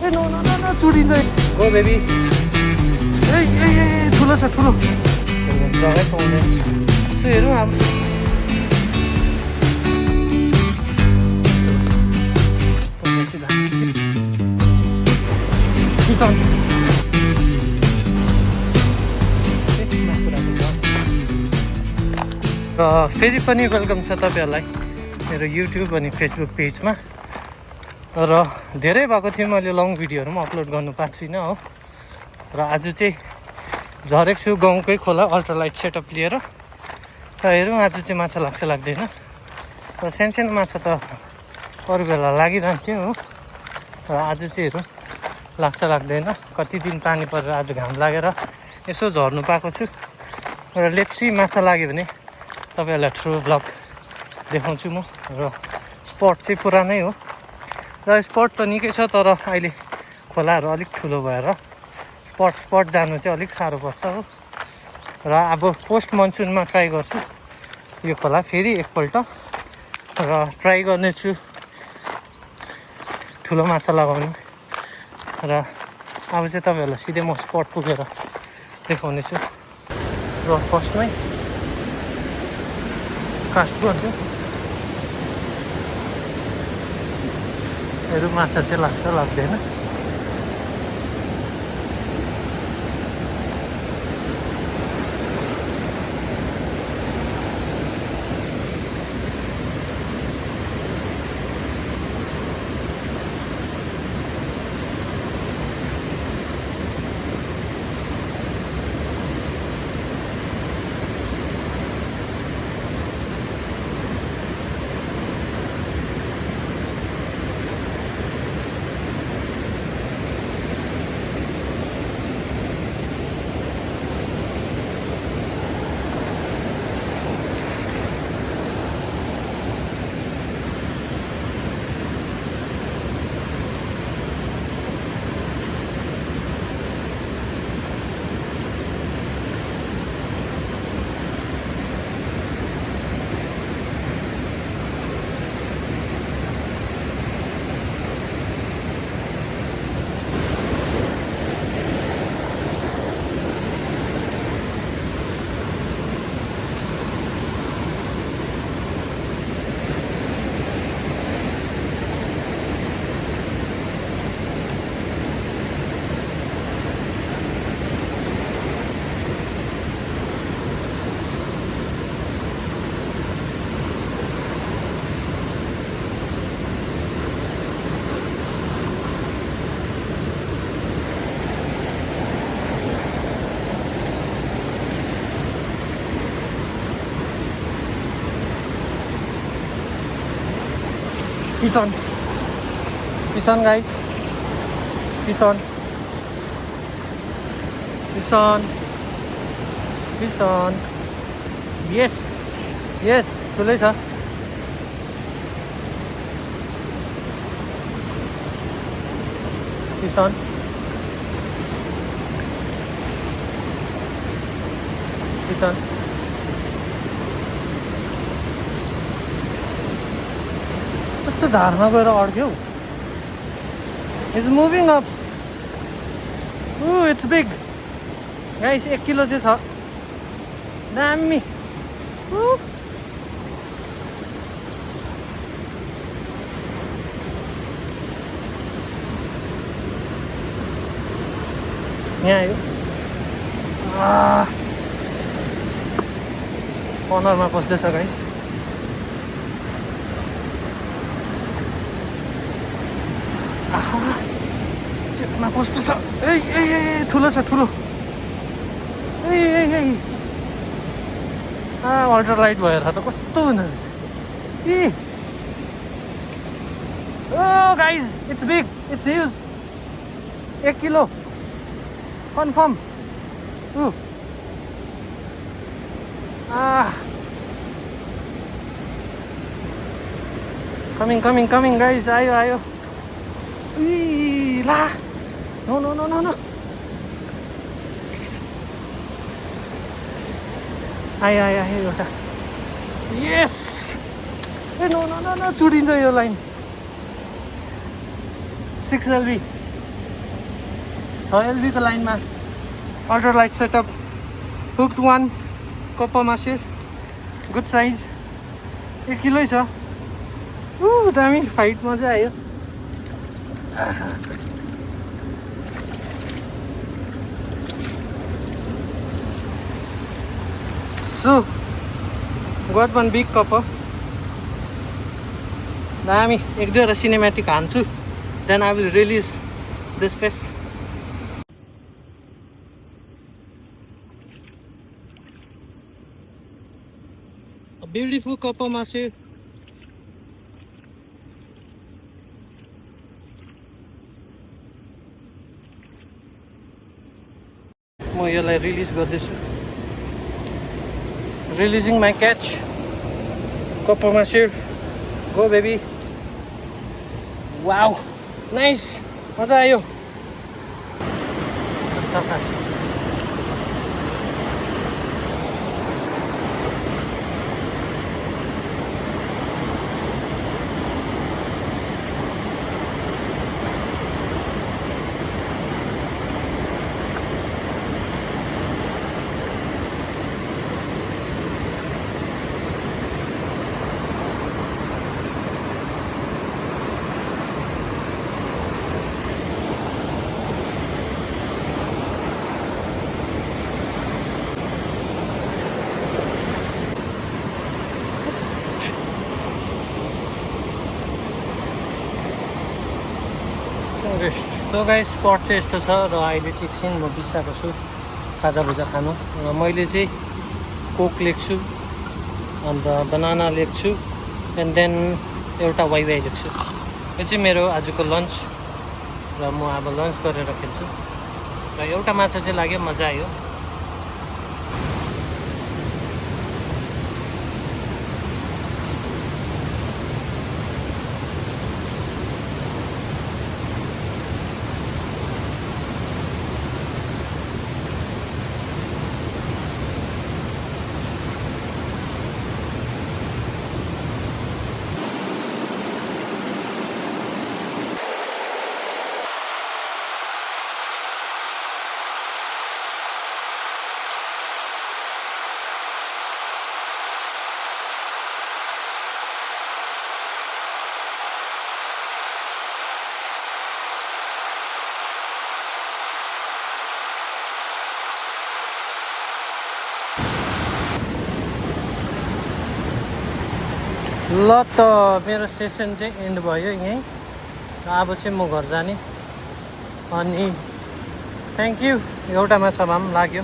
ए no no no no चुडिन्छ go baby ए ए ए ठुलो छ ठुलो जग्गै पाउँदैन यसो हेरौँ अब किसान र फेरि पनि वेलकम छ तपाईँहरूलाई मेरो युट्युब अनि फेसबुक पेजमा र धेरै भएको थियो मैले लङ भिडियोहरू पनि अपलोड गर्नु पाएको छुइनँ हो र आज चाहिँ झरेको छु गाउँकै खोला अल्ट्रालाइट सेटअप लिएर र हेरौँ आज चाहिँ माछा लाग्छ लाग्दैन र सानो माछा त अरू बेला लागिरहन्थ्यो हो र आज चाहिँ हेरौँ लाग्छ लाग्दैन कति दिन पानी परेर आज घाम लागेर यसो झर्नु पाएको छु र लेट्सी माछा लाग्यो भने तपाईँहरूलाई ट्रु ब्लग देखाउँछु म र स्पट चाहिँ पुरानै हो र स्पट त निकै छ तर अहिले खोलाहरू अलिक ठुलो भएर स्पट जानु चाहिँ अलिक साह्रो पर्छ हो र अब पोस्ट मनसुनमा ट्राई गर्छु यो खोला फेरि एकपल्ट र ट्राई गर्नेछु ठुलो माछा लगाउने र अब चाहिँ तपाईँहरूलाई सिधै म स्पट पुगेर देखाउने छु र फर्स्टमै कास्ट गर्छु हेरौँ माछा चाहिँ लाग्छ लाग्दैन Fish on guys, fish on, yes, ठुलै छ fish on कस्तो धारमा गएर अड्क्यो It's moving up. Ooh, it's big. Guys, 1 kilo चाहिँ छ दामी यहाँ आयो कर्नरमा पस्दैछ गाइस चेपमा पस्दैछ ए ठुलो छ ठुलो ए अल्ट्रालाइट भएर त कस्तो हुँदो रहेछ Oh guys, it's big, it's huge. 1 kilo. Confirm. Coming guys. Ayo. La. No. Ayo. Yes. No. चुडिन्छ यो लाइन 6 LB 6 LB को लाइनमा ultra light setup hooked one kappa मासु गुड साइज 1 किलो छ दामी फाइट मजा आयो So, got one big copper. दामी 1-2 cinematic हान्छु then I will release this fish. A beautiful copper masu. म यसलाई रिलिज गर्दैछु Releasing my catch. Copper masu. Go baby. Wow. Nice. मजा आयो. अच्छा फास्ट. So guys, स्पट चाहिँ यस्तो छ र अहिले चाहिँ एकछिन म बिसाएको छु खाजाभुजा खानु र मैले चाहिँ कोक लेख्छु अन्त बनाना लेख्छु एन्ड देन एउटा वाइवाई लेख्छु यो चाहिँ मेरो आजको लन्च र म अब लन्च गरेर खेल्छु र एउटा माछा चाहिँ लाग्यो मजा आयो ल त मेरो सेसन चाहिँ एन्ड भयो यहीँ अब चाहिँ म घर जाने अनि थ्याङ्क यू एउटा माछा भए पनि लाग्यो